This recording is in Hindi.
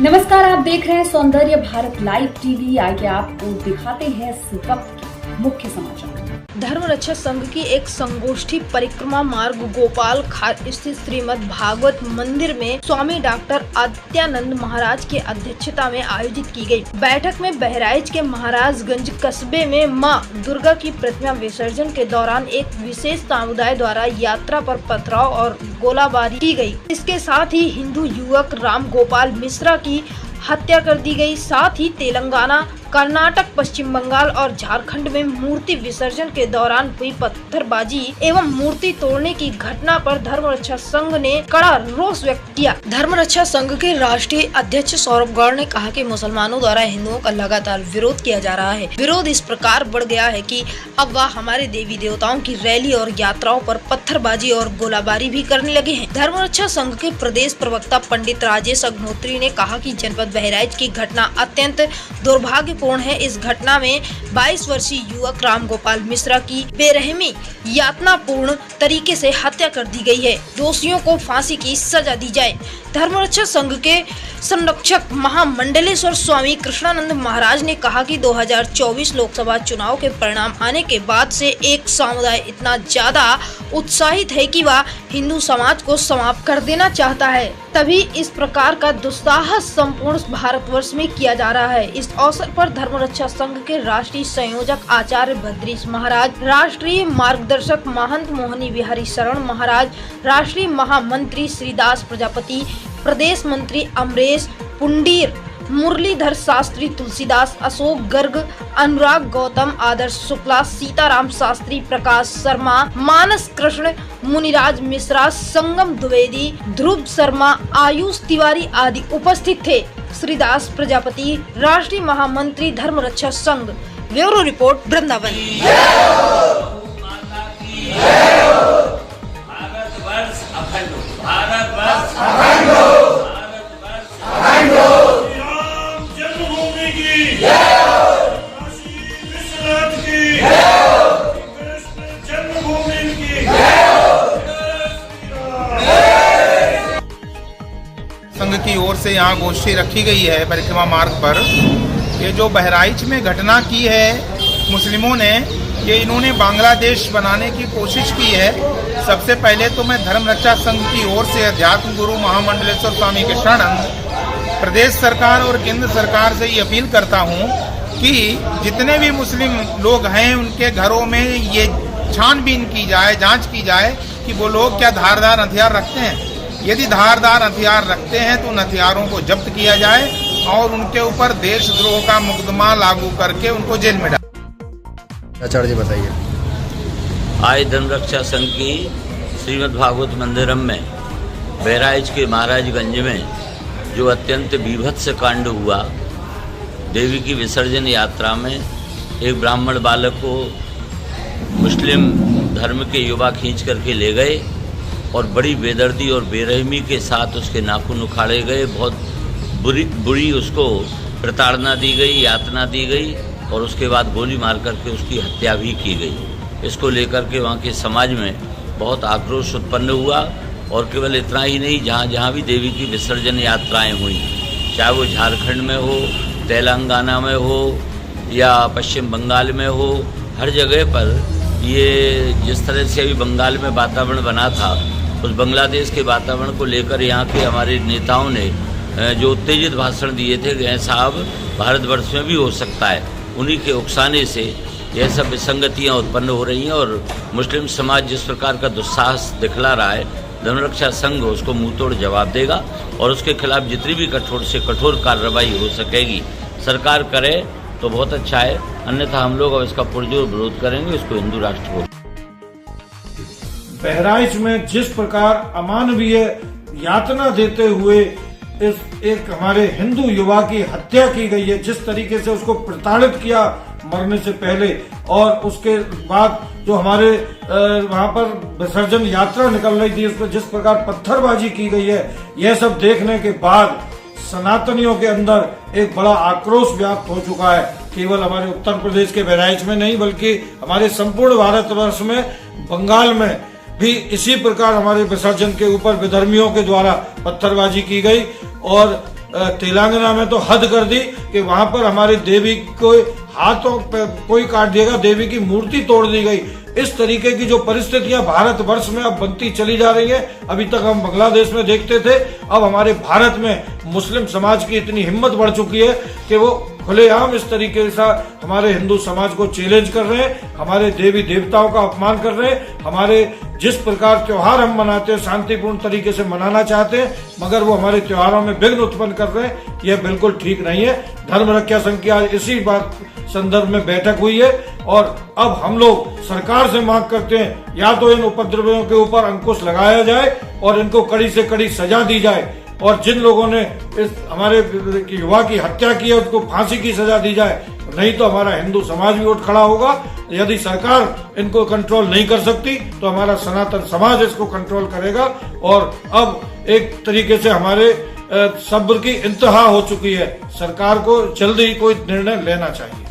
नमस्कार, आप देख रहे हैं सौंदर्य भारत लाइव टीवी। आइए आपको दिखाते हैं इस वक्त के मुख्य समाचार। धर्म रक्षा संघ की एक संगोष्ठी परिक्रमा मार्ग गोपाल खाट स्थित श्रीमद् भागवत मंदिर में स्वामी डॉक्टर आदित्यानंद महाराज की अध्यक्षता में आयोजित की गई। बैठक में बहराइच के महाराजगंज कस्बे में मां दुर्गा की प्रतिमा विसर्जन के दौरान एक विशेष समुदाय द्वारा यात्रा पर पथराव और गोलाबारी की गई। इसके साथ ही हिंदू युवक राम गोपाल मिश्रा की हत्या कर दी गई। साथ ही तेलंगाना, कर्नाटक, पश्चिम बंगाल और झारखंड में मूर्ति विसर्जन के दौरान हुई पत्थरबाजी एवं मूर्ति तोड़ने की घटना पर धर्म रक्षा संघ ने कड़ा रोष व्यक्त किया। धर्म रक्षा संघ के राष्ट्रीय अध्यक्ष सौरभ गौड़ ने कहा कि मुसलमानों द्वारा हिंदुओं का लगातार विरोध किया जा रहा है। विरोध इस प्रकार बढ़ गया है कि अब वह हमारे देवी देवताओं की रैली और यात्राओं पर पत्थरबाजी और गोलाबारी भी करने लगे हैं। धर्म रक्षा संघ के प्रदेश प्रवक्ता पंडित राजेश अग्निहोत्री ने कहा कि जनपद बहराइच की घटना अत्यंत दुर्भाग्यपूर्ण है। इस घटना में 22 वर्षीय युवक राम गोपाल मिश्रा की बेरहमी यातनापूर्ण तरीके से हत्या कर दी गई है। दोषियों को फांसी की सजा दी जाए। धर्म रक्षा संघ के संरक्षक महामंडलेश्वर स्वामी कृष्णानंद महाराज ने कहा कि 2024 लोकसभा चुनाव के परिणाम आने के बाद से एक समुदाय इतना ज्यादा उत्साहित है कि वह हिंदू समाज को समाप्त कर देना चाहता है। तभी इस प्रकार का दुस्साहस संपूर्ण भारतवर्ष में किया जा रहा है। इस अवसर पर धर्म रक्षा संघ के राष्ट्रीय संयोजक आचार्य भद्रीश महाराज, राष्ट्रीय मार्गदर्शक महंत मोहनी बिहारी शरण महाराज, राष्ट्रीय महामंत्री श्रीदास प्रजापति, प्रदेश मंत्री अमरेश पुंडीर, मुरलीधर शास्त्री, तुलसीदास, अशोक गर्ग, अनुराग गौतम, आदर्श शुक्ला, सीताराम शास्त्री, प्रकाश शर्मा, मानस कृष्ण, मुनिराज मिश्रा, संगम द्विवेदी, ध्रुव शर्मा, आयुष तिवारी आदि उपस्थित थे। श्रीदास प्रजापति, राष्ट्रीय महामंत्री धर्म रक्षा संघ। Bureau report, Vrindavan. संघ की ओर से यहाँ गोष्ठी रखी गई है परिक्रमा मार्ग पर। ये जो बहराइच में घटना की है मुस्लिमों ने, ये इन्होंने बांग्लादेश बनाने की कोशिश की है। सबसे पहले तो मैं धर्म रक्षा संघ की ओर से अध्यात्म गुरु महामंडलेश्वर स्वामी कृष्णानंद प्रदेश सरकार और केंद्र सरकार से ये अपील करता हूँ कि जितने भी मुस्लिम लोग हैं उनके घरों में ये छानबीन की जाए, जांच की जाए कि वो लोग क्या धारदार हथियार रखते हैं। यदि धारदार हथियार रखते हैं तो उन हथियारों को जब्त किया जाए और उनके ऊपर देशद्रोह का मुकदमा लागू करके उनको जेल में डालें। आचार्य जी बताइए। आज धर्म रक्षा संघ की श्रीमद् भागवत मंदिरम में बहराइच के महाराजगंज में जो अत्यंत बीभत्स कांड हुआ, देवी की विसर्जन यात्रा में एक ब्राह्मण बालक को मुस्लिम धर्म के युवा खींच करके ले गए और बड़ी बेदर्दी और बेरहमी के साथ उसके नाखून उखाड़े गए। बहुत बुरी उसको प्रताड़ना दी गई, यातना दी गई और उसके बाद गोली मार करके उसकी हत्या भी की गई। इसको लेकर के वहाँ के समाज में बहुत आक्रोश उत्पन्न हुआ और केवल इतना ही नहीं, जहाँ जहाँ भी देवी की विसर्जन यात्राएं हुई, चाहे वो झारखंड में हो, तेलंगाना में हो या पश्चिम बंगाल में हो, हर जगह पर ये जिस तरह से अभी बंगाल में वातावरण बना था, उस बांग्लादेश के वातावरण को लेकर यहाँ के हमारे नेताओं ने जो उत्तेजित भाषण दिए थे कि साहब भारतवर्ष में भी हो सकता है, उन्हीं के उकसाने से यह सब विसंगतियाँ उत्पन्न हो रही हैं और मुस्लिम समाज जिस प्रकार का दुस्साहस दिखला रहा है, धर्म रक्षा संघ उसको मुंह तोड़ जवाब देगा और उसके खिलाफ जितनी भी कठोर से कठोर कार्रवाई हो सकेगी सरकार करे तो बहुत अच्छा है, अन्यथा हम लोग अब इसका पुरजोर विरोध करेंगे, इसको हिंदू राष्ट्र को। बहराइच में जिस प्रकार अमानवीय यातना देते हुए इस एक हमारे हिंदू युवा की हत्या की गई है, जिस तरीके से उसको प्रताड़ित किया मरने से पहले और उसके बाद जो हमारे वहां पर विसर्जन यात्रा निकल रही थी उस पर जिस प्रकार पत्थरबाजी की गई है, यह सब देखने के बाद सनातनियों के अंदर एक बड़ा आक्रोश व्याप्त हो चुका है। केवल हमारे उत्तर प्रदेश के बहराइच में नहीं बल्कि हमारे संपूर्ण भारतवर्ष में, बंगाल में भी इसी प्रकार हमारे विसर्जन के ऊपर विधर्मियों के द्वारा पत्थरबाजी की गई और तेलंगाना में तो हद कर दी कि वहां पर हमारी देवी को हाथों पे कोई काट देगा, देवी की मूर्ति तोड़ दी गई। इस तरीके की जो परिस्थितियां भारतवर्ष में अब बनती चली जा रही है, अभी तक हम बांग्लादेश में देखते थे, अब हमारे भारत में मुस्लिम समाज की इतनी हिम्मत बढ़ चुकी है कि वो खुलेआम इस तरीके से हमारे हिंदू समाज को चैलेंज कर रहे हैं, हमारे देवी देवताओं का अपमान कर रहे हैं, हमारे जिस प्रकार त्योहार हम मनाते हैं शांतिपूर्ण तरीके से मनाना चाहते हैं, मगर वो हमारे त्योहारों में विघ्न उत्पन्न कर रहे हैं। यह बिल्कुल ठीक नहीं है। धर्म रक्षा संघ की आज इसी बात संदर्भ में बैठक हुई है और अब हम लोग सरकार से मांग करते हैं, या तो इन उपद्रवियों के ऊपर अंकुश लगाया जाए और इनको कड़ी से कड़ी सजा दी जाए, और जिन लोगों ने इस हमारे युवा की हत्या की है उसको फांसी की सजा दी जाए, नहीं तो हमारा हिंदू समाज भी उठ खड़ा होगा। यदि सरकार इनको कंट्रोल नहीं कर सकती तो हमारा सनातन समाज इसको कंट्रोल करेगा। और अब एक तरीके से हमारे सब्र की इंतहा हो चुकी है, सरकार को जल्दी ही कोई निर्णय लेना चाहिए।